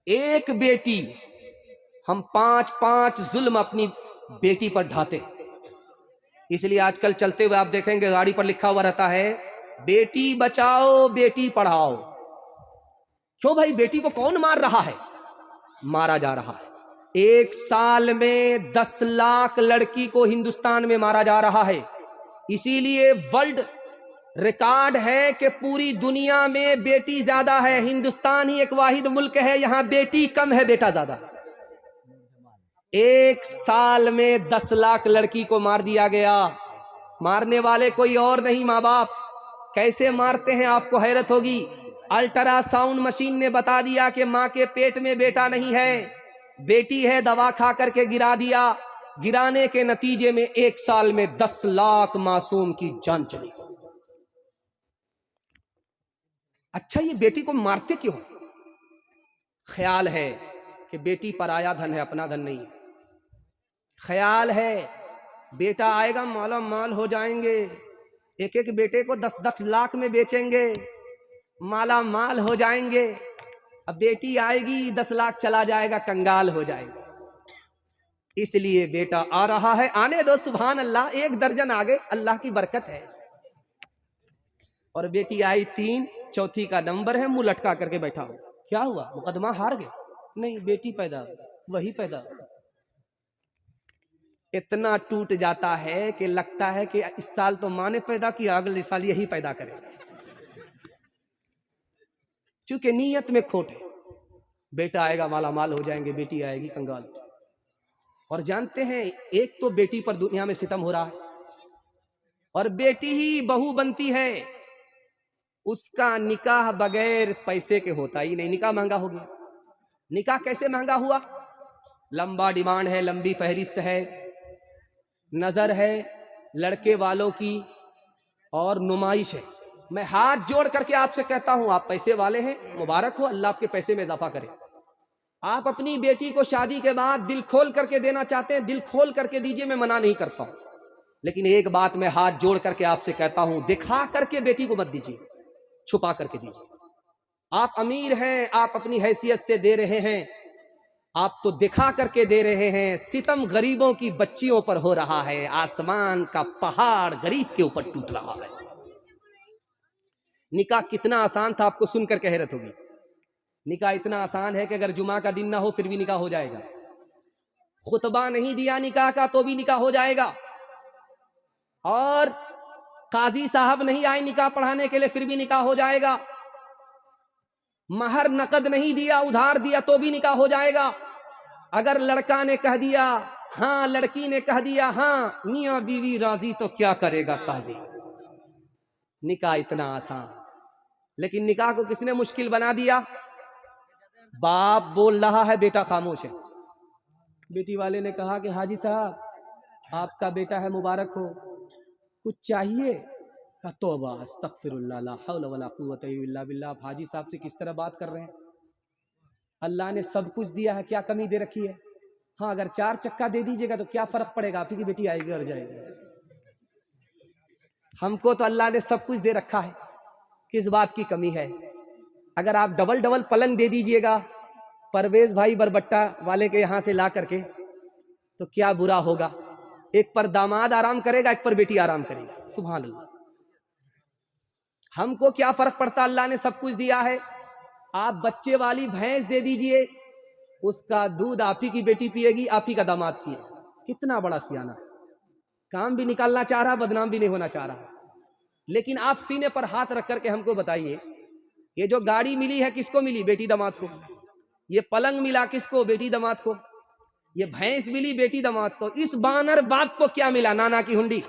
ایک بیٹی، ہم 5 ظلم اپنی بیٹی پر ڈھاتے. اس لیے آج کل چلتے ہوئے آپ دیکھیں گے گاڑی پر لکھا ہوا رہتا ہے بیٹی بچاؤ بیٹی پڑھاؤ. کیوں بھائی؟ بیٹی کو کون مار رہا ہے؟ مارا جا رہا ہے. 1 سال میں 10 لاکھ لڑکی کو ہندوستان میں مارا جا رہا ہے. اسی لیے ورلڈ ریکارڈ ہے کہ پوری دنیا میں بیٹی زیادہ ہے، ہندوستان ہی ایک واحد ملک ہے یہاں بیٹی کم ہے بیٹا زیادہ. 1 سال میں 10 لاکھ لڑکی کو مار دیا گیا. مارنے والے کوئی اور نہیں، ماں باپ. کیسے مارتے ہیں آپ کو حیرت ہوگی. الٹرا ساؤنڈ مشین نے بتا دیا کہ ماں کے پیٹ میں بیٹا نہیں ہے، بیٹی ہے، دوا کھا کر کے گرا دیا. گرانے کے نتیجے میں 1 سال میں 10 لاکھ معصوم کی جان چلی. اچھا یہ بیٹی کو مارتے کیوں؟ خیال ہے کہ بیٹی پرایا دھن ہے، اپنا دھن نہیں ہے. خیال ہے بیٹا آئے گا مالا مال ہو جائیں گے، ایک ایک بیٹے کو 10 لاکھ میں بیچیں گے، مالا مال ہو جائیں گے. اب بیٹی آئے گی 10 لاکھ چلا جائے گا، کنگال ہو جائے گا. اس لیے بیٹا آ رہا ہے، آنے دو. سبحان اللہ، 1 درجن آگے، اللہ کی برکت ہے. اور بیٹی آئی 3، چوتھی کا نمبر ہے، منہ لٹکا کر کے بیٹھا ہو. کیا ہوا؟ مقدمہ ہار گئے؟ نہیں، بیٹی پیدا وہی پیدا. اتنا ٹوٹ جاتا ہے کہ لگتا ہے کہ اس سال تو ماں نے پیدا کیا، اگلے سال یہی پیدا کرے گا. چونکہ نیت میں کھوٹ ہے. بیٹا آئے گا مالا مال ہو جائیں گے، بیٹی آئے گی کنگال. اور جانتے ہیں ایک تو بیٹی پر دنیا میں ستم ہو رہا ہے، اور بیٹی ہی بہو بنتی ہے. اس کا نکاح بغیر پیسے کے ہوتا ہی نہیں. نکاح مہنگا ہو گیا. نکاح کیسے مہنگا ہوا؟ لمبا ڈیمانڈ ہے، لمبی فہرست ہے، نظر ہے لڑکے والوں کی، اور نمائش ہے. میں ہاتھ جوڑ کر کے آپ سے کہتا ہوں، آپ پیسے والے ہیں، مبارک ہو، اللہ آپ کے پیسے میں اضافہ کرے. آپ اپنی بیٹی کو شادی کے بعد دل کھول کر کے دینا چاہتے ہیں، دل کھول کر کے دیجئے، میں منع نہیں کرتا ہوں. لیکن ایک بات میں ہاتھ جوڑ کر کے آپ سے کہتا ہوں، دکھا کر کے بیٹی کو مت دیجئے، چھپا کر کے دیجئے. آپ امیر ہیں، آپ اپنی حیثیت سے دے رہے ہیں، آپ تو دکھا کر کے دے رہے ہیں. ستم غریبوں کی بچیوں پر ہو رہا ہے، آسمان کا پہاڑ غریب کے اوپر ٹوٹ رہا ہے. نکاح کتنا آسان تھا، آپ کو سن کر کے حیرت ہوگی. نکاح اتنا آسان ہے کہ اگر جمعہ کا دن نہ ہو پھر بھی نکاح ہو جائے گا. خطبہ نہیں دیا نکاح کا تو بھی نکاح ہو جائے گا. اور قاضی صاحب نہیں آئے نکاح پڑھانے کے لیے پھر بھی نکاح ہو جائے گا. مہر نقد نہیں دیا، ادھار دیا تو بھی نکاح ہو جائے گا. اگر لڑکا نے کہہ دیا ہاں، لڑکی نے کہہ دیا ہاں، میاں بیوی راضی تو کیا کرے گا قاضی. نکاح اتنا آسان. لیکن نکاح کو کس نے مشکل بنا دیا؟ باپ بول رہا ہے، بیٹا خاموش ہے. بیٹی والے نے کہا کہ حاجی صاحب آپ کا بیٹا ہے، مبارک ہو، کچھ چاہیے؟ کہ توبہ استغفر اللہ لا حول ولا قوت الا باللہ. آپ حاجی صاحب سے کس طرح بات کر رہے ہیں؟ اللہ نے سب کچھ دیا ہے، کیا کمی دے رکھی ہے؟ ہاں اگر 4 چکا دے دیجئے گا تو کیا فرق پڑے گا، آپ کی بیٹی آئے گی اور جائے گی. ہم کو تو اللہ نے سب کچھ دے رکھا ہے، کس بات کی کمی ہے؟ اگر آپ ڈبل پلنگ دے دیجئے گا پرویز بھائی بربٹہ والے کے یہاں سے لا کر کے تو کیا برا ہوگا؟ ایک پر داماد آرام کرے گا، ایک پر بیٹی آرام کرے گی. سبحان اللہ. ہم کو کیا فرق پڑتا؟ اللہ نے سب کچھ دیا ہے. آپ بچے والی بھینس دے دیجئے، اس کا دودھ آپ ہی کی بیٹی پیے گی، آپ ہی کا داماد پیے گا. کتنا بڑا سیانہ ہے. کام بھی نکالنا چاہ رہا، بدنام بھی نہیں ہونا چاہ رہا. لیکن آپ سینے پر ہاتھ رکھ کر کے ہم کو بتائیے، یہ جو گاڑی ملی ہے کس کو ملی؟ بیٹی داماد کو. یہ پلنگ ملا کس کو؟ بیٹی داماد کو. یہ بھینس ملی بیٹی داماد کو. اس بانر باپ کو کیا ملا؟ نانا کی ہنڈی.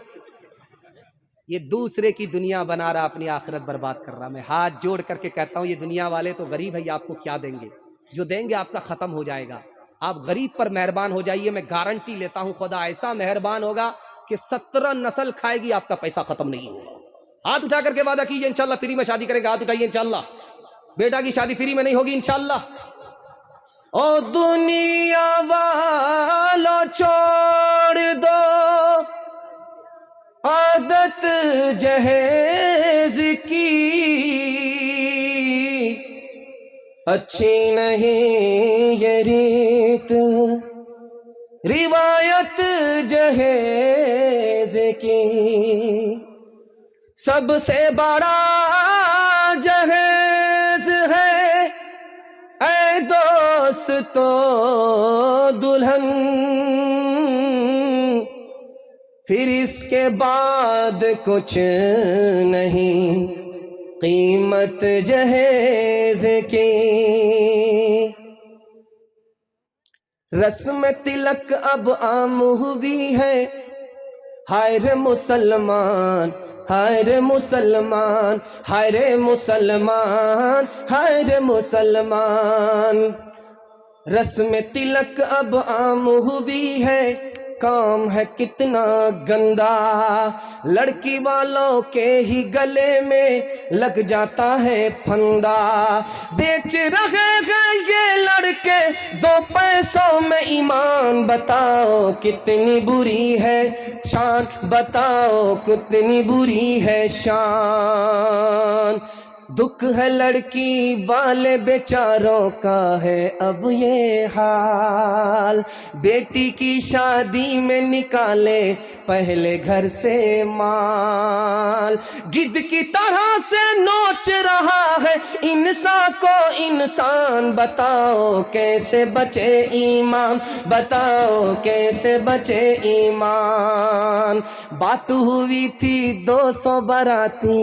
یہ دوسرے کی دنیا بنا رہا، اپنی آخرت برباد کر رہا. میں ہاتھ جوڑ کر کے کہتا ہوں یہ دنیا والے تو غریب ہے، یہ آپ کو کیا دیں گے؟ جو دیں گے آپ کا ختم ہو جائے گا. آپ غریب پر مہربان ہو جائیے، میں گارنٹی لیتا ہوں خدا ایسا مہربان ہوگا کہ 17 نسل کھائے گی، آپ کا پیسہ ختم نہیں ہوگا. ہاتھ اٹھا کر کے وعدہ کیجئے انشاءاللہ فری میں شادی کریں گے. ہاتھ اٹھائیے انشاءاللہ. بیٹا کی شادی فری میں نہیں ہوگی انشاءاللہ. او دنیا والو چھوڑ دو عادت جہیز کی، اچھی نہیں گیت روایت جہیز کی، سب سے بڑا جہیز ہے اے دوستو دلہن، پھر اس کے بعد کچھ نہیں قیمت جہیز کی۔ رسم تلک اب عام ہوئی ہے، ہائے رے مسلمان ہائے رے مسلمان ہائے رے مسلمان ہائے رے مسلمان، رسم تلک اب عام ہوئی ہے، کام ہے کتنا گندا، لڑکی والوں کے ہی گلے میں لگ جاتا ہے پھندا، بیچ رہے ہیں یہ لڑکے دو پیسوں میں ایمان، بتاؤ کتنی بری ہے شان، بتاؤ کتنی بری ہے شان، دکھ ہے لڑکی والے بیچاروں کا ہے اب یہ حال، بیٹی کی شادی میں نکالے پہلے گھر سے مال، گدھ کی طرح سے نوچ رہا ہے انسان کو انسان، بتاؤ کیسے بچے ایمان، بتاؤ کیسے بچے ایمان، بات ہوئی تھی 200 باراتی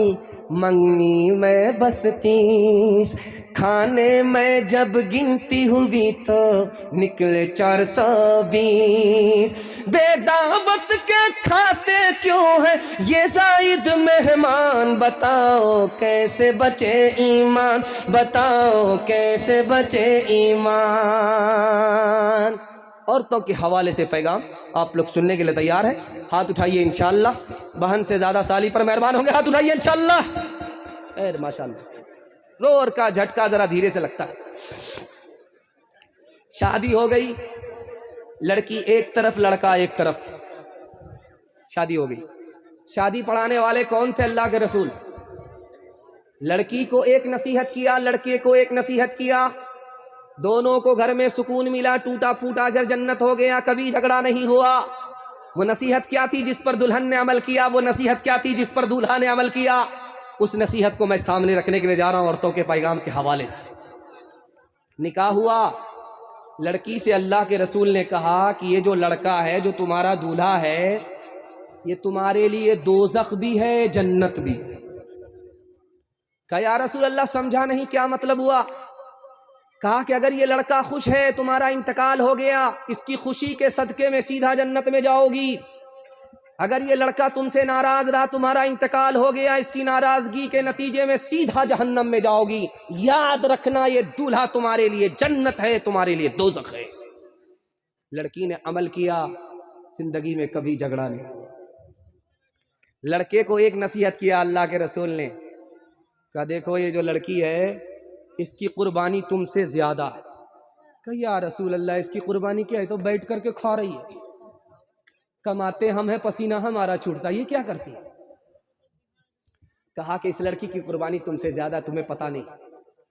منگنی میں بس 30، کھانے میں جب گنتی ہوئی تو نکلے 420، بے دعوت کے کھاتے کیوں ہیں یہ زائد مہمان، بتاؤ کیسے بچے ایمان، بتاؤ کیسے بچے ایمان۔ عورتوں کے حوالے سے پیغام آپ لوگ سننے کے لیے تیار ہیں؟ ہاتھ اٹھائیے انشاءاللہ، بہن سے زیادہ سالی پر مہربان ہوں گے، ہاتھ اٹھائیے انشاءاللہ۔ خیر ماشاءاللہ، زور کا جھٹکا ذرا دھیرے سے لگتا ہے۔ شادی ہو گئی، لڑکی ایک طرف لڑکا ایک طرف، شادی ہو گئی۔ شادی پڑھانے والے کون تھے؟ اللہ کے رسول۔ لڑکی کو ایک نصیحت کیا، لڑکے کو ایک نصیحت کیا، دونوں کو گھر میں سکون ملا، ٹوٹا پھوٹا گھر جنت ہو گیا، کبھی جھگڑا نہیں ہوا۔ وہ نصیحت کیا تھی جس پر دلہن نے عمل کیا؟ وہ نصیحت کیا تھی جس پر دولہا نے عمل کیا؟ اس نصیحت کو میں سامنے رکھنے کے لیے جا رہا ہوں عورتوں کے پیغام کے حوالے سے۔ نکاح ہوا، لڑکی سے اللہ کے رسول نے کہا کہ یہ جو لڑکا ہے، جو تمہارا دولہا ہے، یہ تمہارے لیے دوزخ بھی ہے جنت بھی ہے۔ کہا یا رسول اللہ سمجھا نہیں، کیا مطلب ہوا؟ کہا کہ اگر یہ لڑکا خوش ہے، تمہارا انتقال ہو گیا، اس کی خوشی کے صدقے میں سیدھا جنت میں جاؤ گی، اگر یہ لڑکا تم سے ناراض رہا، تمہارا انتقال ہو گیا، اس کی ناراضگی کے نتیجے میں سیدھا جہنم میں جاؤ گی۔ یاد رکھنا یہ دولہا تمہارے لیے جنت ہے، تمہارے لیے دوزخ ہے۔ لڑکی نے عمل کیا، زندگی میں کبھی جھگڑا نہیں۔ لڑکے کو ایک نصیحت کیا اللہ کے رسول نے، کہا دیکھو یہ جو لڑکی ہے اس کی قربانی تم سے زیادہ ہے۔ کہا یا رسول اللہ اس کی قربانی کیا ہے؟ تو بیٹھ کر کے کھا رہی ہے، کماتے ہم ہیں، پسینہ ہمارا چھوٹتا، یہ کیا کرتی ہے؟ کہا کہ اس لڑکی کی قربانی تم سے زیادہ، تمہیں پتہ نہیں۔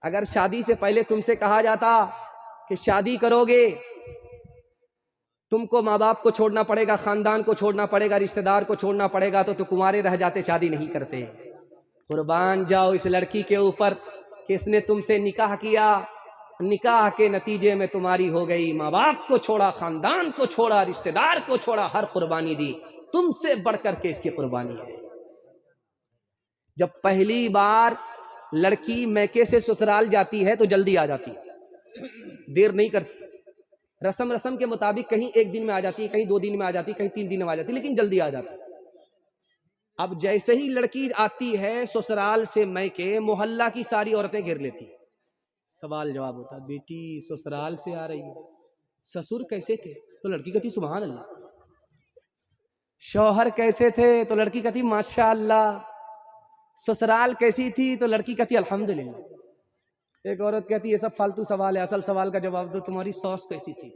اگر شادی سے پہلے تم سے کہا جاتا کہ شادی کرو گے تم کو ماں باپ کو چھوڑنا پڑے گا، خاندان کو چھوڑنا پڑے گا، رشتہ دار کو چھوڑنا پڑے گا، تو کنوارے رہ جاتے، شادی نہیں کرتے۔ قربان جاؤ اس لڑکی کے اوپر کہ اس نے تم سے نکاح کیا، نکاح کے نتیجے میں تمہاری ہو گئی، ماں باپ کو چھوڑا، خاندان کو چھوڑا، رشتہ دار کو چھوڑا، ہر قربانی دی، تم سے بڑھ کر کے اس کی قربانی ہے۔ جب پہلی بار لڑکی میکے سے سسرال جاتی ہے تو جلدی آ جاتی ہے، دیر نہیں کرتی۔ رسم کے مطابق کہیں 1 دن میں آ جاتی ہے، کہیں 2 دن میں آ جاتی ہے، کہیں 3 دن میں آ جاتی ہے، لیکن جلدی آ جاتی ہے۔ اب جیسے ہی لڑکی آتی ہے سسرال سے میکے، محلہ کی ساری عورتیں گھیر لیتی ہیں۔ سوال جواب ہوتا ہے بیٹی سسرال سے آ رہی ہے، سسر کیسے تھے؟ تو لڑکی کہتی سبحان اللہ۔ شوہر کیسے تھے؟ تو لڑکی کہتی ماشاء اللہ۔ سسرال کیسی تھی؟ تو لڑکی کہتی الحمدللہ۔ ایک عورت کہتی یہ سب فالتو سوال ہے، اصل سوال کا جواب دو، تمہاری ساس کیسی تھی؟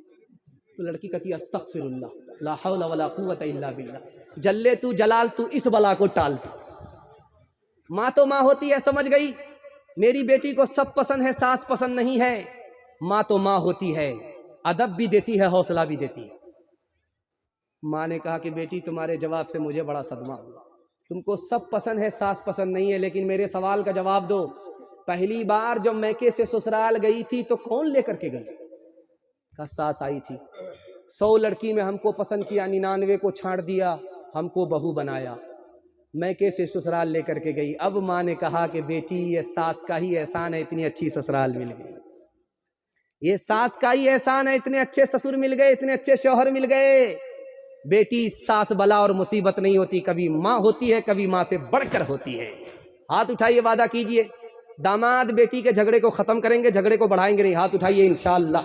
تو لڑکی کہتی استغفر اللہ، لا حول ولا قوت الا باللہ، جلے تو جلال تو اس بلا کو ٹال تو۔ ماں تو ماں ہوتی ہے، سمجھ گئی؟ میری بیٹی کو سب پسند ہے، ساس پسند نہیں ہے۔ ماں تو ماں ہوتی ہے، ادب بھی دیتی ہے، حوصلہ بھی دیتی ہے۔ ماں نے کہا کہ بیٹی تمہارے جواب سے مجھے بڑا صدمہ ہوا، تم کو سب پسند ہے، ساس پسند نہیں ہے، لیکن میرے سوال کا جواب دو، پہلی بار جب میکے سے سسرال گئی تھی تو کون لے کر کے گئی؟ کہا ساس آئی تھی، 100 لڑکی میں ہم کو پسند کیا، 99 کو چھاڑ دیا، ہم کو بہو بنایا، میکے سے سسرال لے کر کے گئی۔ اب ماں نے کہا کہ بیٹی یہ ساس کا ہی احسان ہے، اتنی اچھی سسرال مل گئی، یہ ساس کا ہی احسان ہے، اتنے اچھے سسر مل گئے، اتنے اچھے شوہر مل گئے۔ بیٹی ساس بلا اور مصیبت نہیں ہوتی، کبھی ماں ہوتی ہے، کبھی ماں سے بڑھ کر ہوتی ہے۔ ہاتھ اٹھائیے، وعدہ کیجئے داماد بیٹی کے جھگڑے کو ختم کریں گے، جھگڑے کو بڑھائیں گے نہیں، ہاتھ اٹھائیے انشاءاللہ۔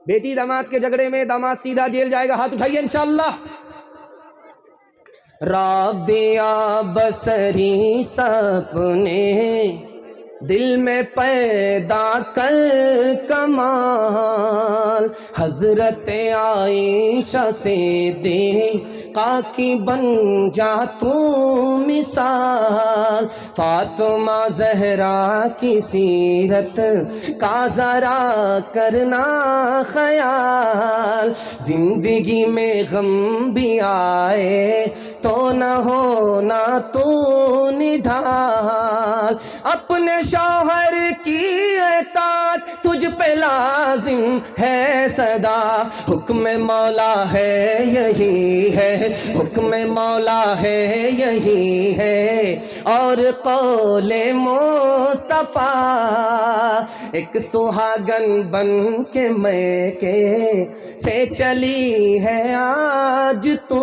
بیٹی داماد کے جھگڑے میں داماد سیدھا جیل جائے گا، ہاتھ اٹھائیے انشاءاللہ۔ رابعہ بصری سپنے دل میں پیدا کر کمال، حضرت عائشہ سے دیکھا کہ بن جا تو مثال، فاطمہ زہرا کی سیرت کا ذرا کرنا خیال، زندگی میں غم بھی آئے تو نہ ہونا تو نڈھال، اپنے شوہر کی اطاعت تجھ پہ لازم ہے صدا، حکم مولا ہے یہی ہے، حکم مولا ہے یہی ہے، اور قول مصطفیٰ، ایک سہاگن بن کے میکے سے چلی ہے آج تو،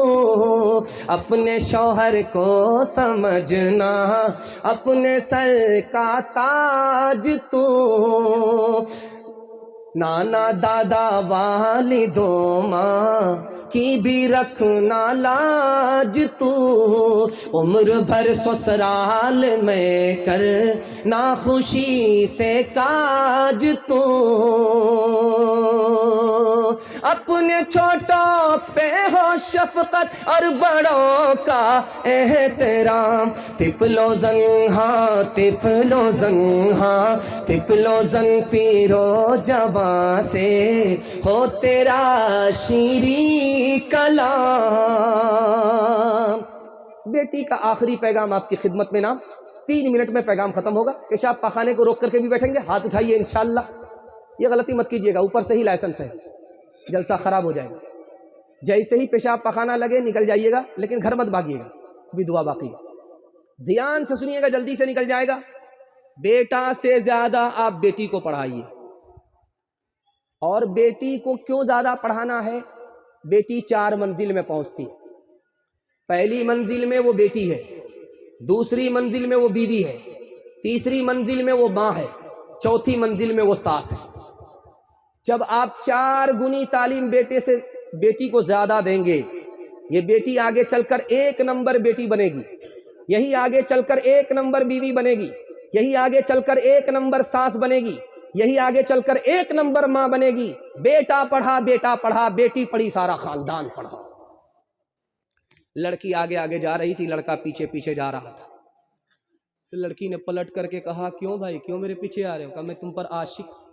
اپنے شوہر کو سمجھنا اپنے سر کا تاج تو، نانا دادا والدوں ماں کی بھی رکھنا لاج تو، عمر بھر سسرال میں کرنا خوشی سے کاج تو، اپنے چھوٹوں پہ ہو شفقت اور بڑوں کا احترام، طفلو زنہاں طفلو زنہاں طفلو زن پیرو جوان سے ہو تیرا شیریں کلام۔ بیٹی کا آخری پیغام آپ کی خدمت میں نام، 3 منٹ میں پیغام ختم ہوگا، پیشاب پاخانے کو روک کر کے بھی بیٹھیں گے، ہاتھ اٹھائیے انشاءاللہ، یہ غلطی مت کیجیے گا، اوپر سے ہی لائسنس ہے، جلسہ خراب ہو جائے گا، جیسے ہی پیشاب پاخانہ لگے نکل جائیے گا، لیکن گھر مت بھاگیے گا، ابھی دعا باقی ہے، دھیان سے سنیے گا، جلدی سے نکل جائے گا۔ بیٹا سے زیادہ آپ بیٹی کو پڑھائیے، اور بیٹی کو کیوں زیادہ پڑھانا ہے؟ بیٹی 4 منزل میں پہنچتی ہے، پہلی منزل میں وہ بیٹی ہے، دوسری منزل میں وہ بیوی ہے، تیسری منزل میں وہ ماں ہے، چوتھی منزل میں وہ ساس ہے۔ جب آپ 4 گنی تعلیم بیٹی کو زیادہ دیں گے، یہ بیٹی آگے چل کر 1 نمبر بیٹی بنے گی، یہی آگے چل کر 1 نمبر بیوی بنے گی، یہی آگے چل کر 1 نمبر ساس بنے گی، یہی آگے چل کر 1 نمبر ماں بنے گی۔ بیٹا پڑھا، بیٹی پڑھی، سارا خاندان پڑھا۔ لڑکی آگے آگے جا رہی تھی، لڑکا پیچھے پیچھے جا رہا تھا، تو لڑکی نے پلٹ کر کے کہا کیوں بھائی، کیوں میرے پیچھے آ رہے ہو؟ کہا میں تم پر عاشق ہوں۔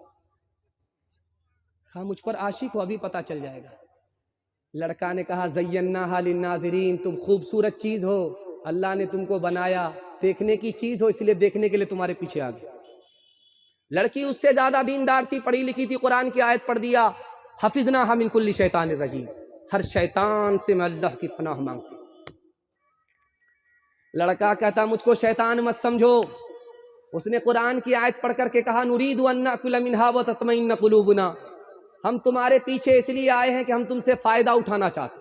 کہا مجھ پر عاشق ہو، ابھی پتہ چل جائے گا۔ لڑکا نے کہا زیناھا للناظرین، تم خوبصورت چیز ہو، اللہ نے تم کو بنایا، دیکھنے کی چیز ہو، اس لیے دیکھنے کے لیے تمہارے پیچھے آ گیا۔ لڑکی اس سے زیادہ دیندار تھی، پڑھی لکھی تھی، قرآن کی آیت پڑھ دیا، حفظناھا من کل شیطان الرجیم، ہر شیطان سے میں اللہ کی پناہ مانگتی۔ لڑکا کہتا مجھ کو شیطان مت سمجھو، اس نے قرآن کی آیت پڑھ کر کے کہا نرید ان ناکل منھا وتطمئن قلوبنا، ہم تمہارے پیچھے اس لیے آئے ہیں کہ ہم تم سے فائدہ اٹھانا چاہتے ہیں۔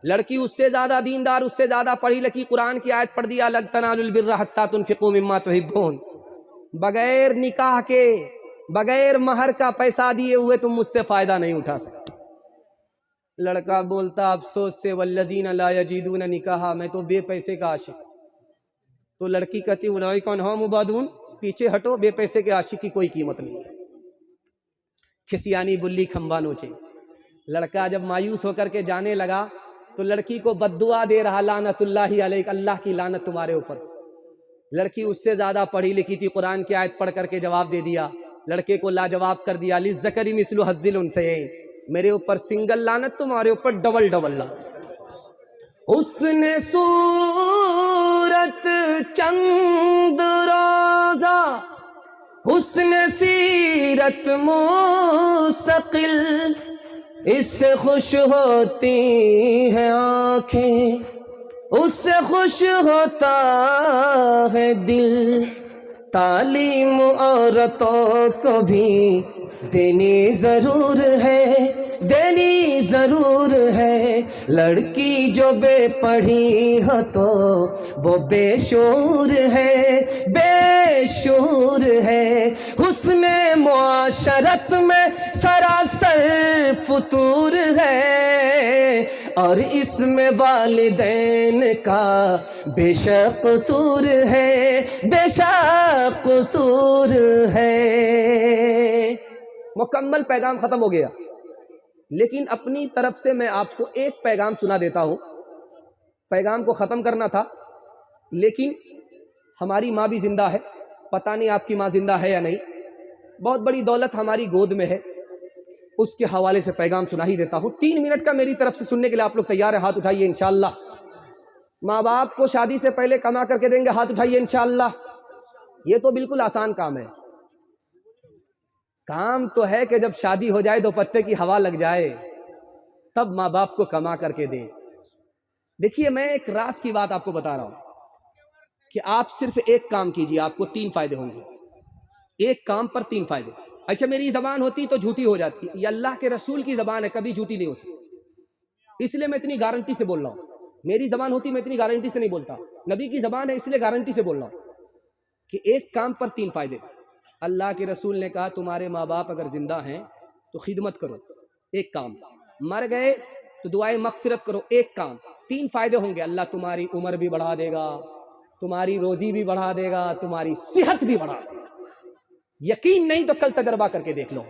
لڑکی اس سے زیادہ دیندار، اس سے زیادہ پڑھی لکھی، قرآن کی آیت پڑھ دیا لن تنالوا البر حتی تنفقوا مما تحبون، بغیر نکاح کے، بغیر مہر کا پیسہ دیے ہوئے تم مجھ سے فائدہ نہیں اٹھا سکتے۔ لڑکا بولتا افسوس سے والذین لا یجدون نکاحا، میں تو بے پیسے کا عاشق۔ تو لڑکی کہتی اولئک عنہم مبعدون، پیچھے ہٹو، بے پیسے کے عاشق کی کوئی قیمت نہیں ہے۔ کھسیانی بلی کھمبا نوچے۔ لڑکا جب مایوس ہو کر کے جانے لگا تو لڑکی کو بد دعا دے رہا لعنت اللہ علیک، اللہ کی لعنت تمہارے اوپر۔ لڑکی اس سے زیادہ پڑھی لکھی تھی، قرآن کی آیت پڑھ کر کے جواب دے دیا، لڑکے کو لاجواب کر دیا للذکر مثل حظ الانثیین، میرے اوپر سنگل لعنت، تمہارے اوپر ڈبل ڈبل لعنت۔ حسن صورت چند روزہ، حسن سیرت مستقل، اس سے خوش ہوتی ہیں آنکھیں، اس سے خوش ہوتا ہے دل۔ تعلیم عورتوں کو بھی دینی ضرور ہے، دینی ضرور ہے۔ لڑکی جو بے پڑھی ہو تو وہ بے شعور ہے، بے شعور ہے۔ حسن معاشرت میں سراسر فطور ہے، اور اس میں والدین کا بے شک قصور ہے، بے شک قصور ہے۔ مکمل پیغام ختم ہو گیا، لیکن اپنی طرف سے میں آپ کو ایک پیغام سنا دیتا ہوں۔ پیغام کو ختم کرنا تھا، لیکن ہماری ماں بھی زندہ ہے، پتہ نہیں آپ کی ماں زندہ ہے یا نہیں، بہت بڑی دولت ہماری گود میں ہے، اس کے حوالے سے پیغام سنا ہی دیتا ہوں۔ 3 منٹ کا میری طرف سے سننے کے لیے آپ لوگ تیار ہیں؟ ہاتھ اٹھائیے انشاءاللہ۔ ماں باپ کو شادی سے پہلے کما کر کے دیں گے؟ ہاتھ اٹھائیے انشاءاللہ۔ یہ تو بالکل آسان کام ہے۔ کام تو ہے کہ جب شادی ہو جائے، دوپٹے کی ہوا لگ جائے، تب ماں باپ کو کما کر کے دیں۔ دیکھیے، میں ایک راز کی بات آپ کو بتا رہا ہوں کہ آپ صرف ایک کام کیجیے، آپ کو 3 فائدے ہوں گے۔ ایک کام پر 3 فائدے۔ اچھا، میری زبان ہوتی تو جھوٹی ہو جاتی، یہ اللہ کے رسول کی زبان ہے، کبھی جھوٹی نہیں ہو سکتی، اس لیے میں اتنی گارنٹی سے بول رہا ہوں۔ میری زبان ہوتی میں اتنی گارنٹی سے نہیں بولتا، نبی کی زبان ہے اس لیے گارنٹی سے بول رہا ہوں کہ ایک کام پر 3 فائدے۔ اللہ کے رسول نے کہا تمہارے ماں باپ اگر زندہ ہیں تو خدمت کرو، ایک کام۔ مر گئے تو دعائے مغفرت کرو، ایک کام۔ 3 فائدے ہوں گے۔ اللہ تمہاری عمر بھی بڑھا دے گا، تمہاری روزی بھی بڑھا دے گا، تمہاری صحت بھی بڑھا دے گا۔ یقین نہیں تو کل تجربہ کر کے دیکھ لو۔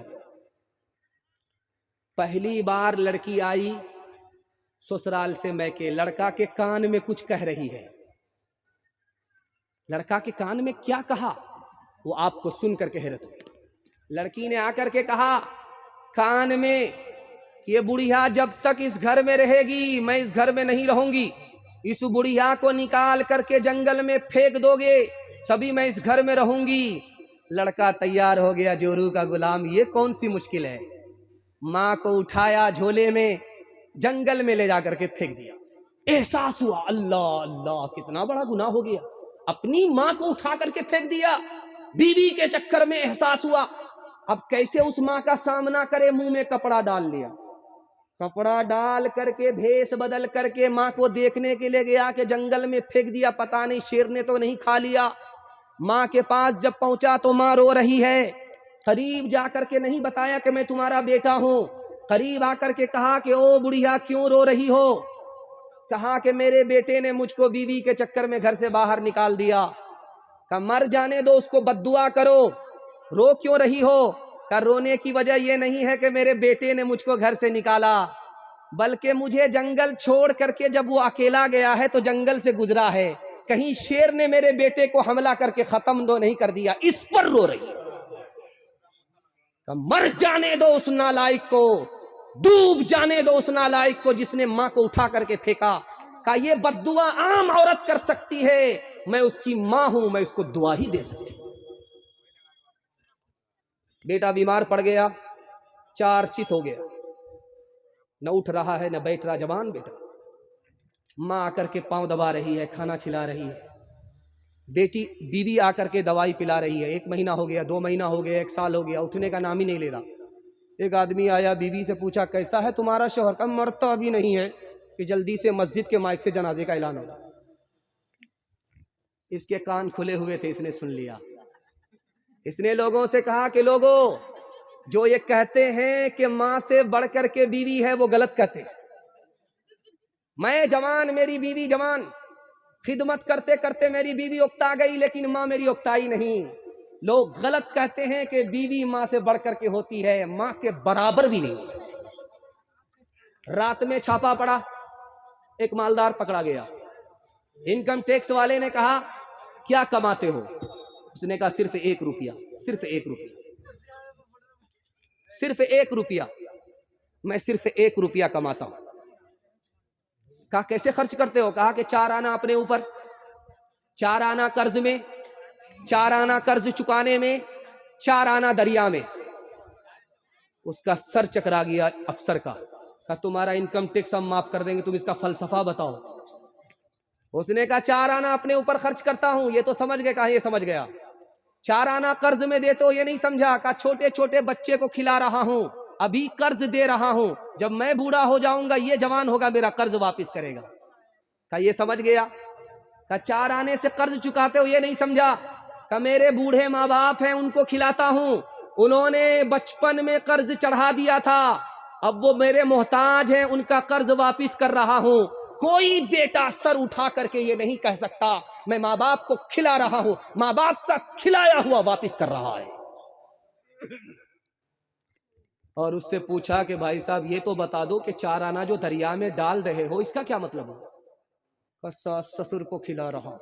پہلی بار لڑکی آئی سسرال سے میکے، لڑکا کے کان میں کچھ کہہ رہی ہے۔ لڑکا کے کان میں کیا کہا وہ آپ کو سن کر کے حیرت ہوگی۔ لڑکی نے آ کر کے کہا کان میں کہ یہ بڑھیا جب تک اس گھر میں رہے گی میں اس گھر میں نہیں رہوں گی، اس بڑھیا کو نکال کر کے جنگل میں پھینک دو گے تبھی میں اس گھر میں رہوں گی۔ لڑکا تیار ہو گیا، جورو کا غلام، یہ کون سی مشکل ہے۔ ماں کو اٹھایا، جھولے میں جنگل میں لے جا کر کے پھینک دیا۔ احساس ہوا اللہ اللہ کتنا بڑا گناہ ہو گیا، اپنی ماں کو اٹھا کر کے پھینک دیا، بیوی کے چکر میں احساس ہوا۔ اب کیسے اس ماں کا سامنا کرے؟ منہ میں کپڑا ڈال لیا، کپڑا ڈال کر کے بھیس بدل کر کے ماں کو دیکھنے کے لیے گیا کہ جنگل میں پھینک دیا، پتہ نہیں شیر نے تو نہیں کھا لیا۔ ماں کے پاس جب پہنچا تو ماں رو رہی ہے، قریب جا کر کے نہیں بتایا کہ میں تمہارا بیٹا ہوں، قریب آ کر کے کہا کہ او بڑھیا کیوں رو رہی ہو؟ کہا کہ میرے بیٹے نے مجھ کو بیوی کے چکر میں گھر سے باہر نکال دیا۔ کہا مر جانے دو، اس کو بد دعا کرو، رو کیوں رہی ہو؟ کہا رونے کی وجہ یہ نہیں ہے کہ میرے بیٹے نے مجھ کو گھر سے نکالا، بلکہ مجھے جنگل چھوڑ کر کے جب وہ اکیلا گیا ہے تو جنگل سے گزرا ہے، کہیں شیر نے میرے بیٹے کو حملہ کر کے ختم تو نہیں کر دیا، اس پر رو رہی ہے۔ مر جانے دو اس نالائق کو، ڈوب جانے دو اس نالائق کو جس نے ماں کو اٹھا کر کے پھینکا۔ کہا یہ بد دعا عام عورت کر سکتی ہے، میں اس کی ماں ہوں، میں اس کو دعا ہی دے سکتی ہوں۔ بیٹا بیمار پڑ گیا، 4 چت ہو گیا، نہ اٹھ رہا ہے نہ بیٹھ رہا، جوان بیٹا۔ ماں آ کر کے پاؤں دبا رہی ہے، کھانا کھلا رہی ہے، بیوی آ کر کے دوائی پلا رہی ہے۔ 1 مہینہ ہو گیا، 2 مہینہ ہو گیا، 1 سال ہو گیا، اٹھنے کا نام ہی نہیں لے رہا۔ ایک آدمی آیا، بیوی سے پوچھا کیسا ہے تمہارا شوہر؟ کا مرتا ابھی نہیں ہے کہ جلدی سے مسجد کے مائک سے جنازے کا اعلان ہوتا۔ اس کے کان کھلے ہوئے تھے، اس نے سن لیا۔ اس نے لوگوں سے کہا کہ لوگوں جو یہ کہتے ہیں کہ ماں سے بڑھ کر کے بیوی ہے وہ غلط کہتے ہیں۔ میں جوان، میری بیوی جوان، خدمت کرتے کرتے میری بیوی اکتا گئی لیکن ماں میری اکتائی نہیں۔ لوگ غلط کہتے ہیں کہ بیوی ماں سے بڑھ کر کے ہوتی ہے، ماں کے برابر بھی نہیں ہو سکتی۔ رات میں چھاپا پڑا، ایک مالدار پکڑا گیا۔ انکم ٹیکس والے نے کہا کیا کماتے ہو؟ اس نے کہا صرف 1 روپیہ، صرف 1 روپیہ، صرف 1 روپیہ۔ میں صرف 1 روپیہ کماتا ہوں. کہا کیسے خرچ کرتے ہو؟ کہا کہ 4 آنا اپنے اوپر، 4 آنا قرض میں، 4 آنا قرض چکانے میں، 4 آنا دریا میں. اس کا سر چکرا گیا افسر کا. کہا تمہارا انکم ٹیکس ہم معاف کر دیں گے، تم اس کا فلسفہ بتاؤ. اس نے کہا 4 آنا اپنے اوپر خرچ کرتا ہوں، یہ تو سمجھ گئے. کہا یہ سمجھ گیا. 4 آنا قرض میں دیتے ہو، یہ نہیں سمجھا. کہا چھوٹے چھوٹے بچے کو کھلا رہا ہوں، ابھی قرض دے رہا ہوں، جب میں بوڑھا ہو جاؤں گا یہ جوان ہوگا میرا قرض واپس کرے گا. کہا یہ سمجھ گیا. کہا 4 آنے سے قرض چکاتے ہو، یہ نہیں سمجھا. کہا میرے بوڑھے ماں باپ ہیں، ان کو کھلاتا ہوں، انہوں نے بچپن میں قرض چڑھا دیا تھا، اب وہ میرے محتاج ہیں، ان کا قرض واپس کر رہا ہوں. کوئی بیٹا سر اٹھا کر کے یہ نہیں کہہ سکتا میں ماں باپ کو کھلا رہا ہوں، ماں باپ کا کھلایا ہوا واپس کر رہا ہے. اور اس سے پوچھا کہ بھائی صاحب یہ تو بتا دو کہ 4 آنا جو دریا میں ڈال رہے ہو اس کا کیا مطلب ہے؟ ساس سسر کو کھلا رہا.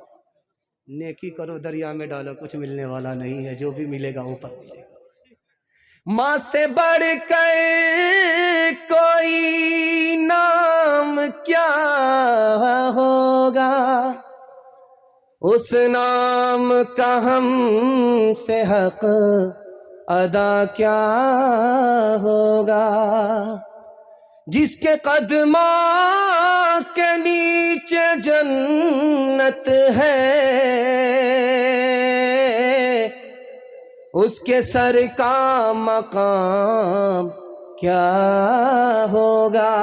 نیکی کرو دریا میں ڈالو، کچھ ملنے والا نہیں ہے، جو بھی ملے گا اوپر ملے گا. ماں سے بڑھ کر کوئی نام کیا ہوگا، اس نام کا ہم سے حق ادا کیا ہوگا. جس کے قدموں کے نیچے جنت ہے، اس کے سر کا مقام کیا ہوگا.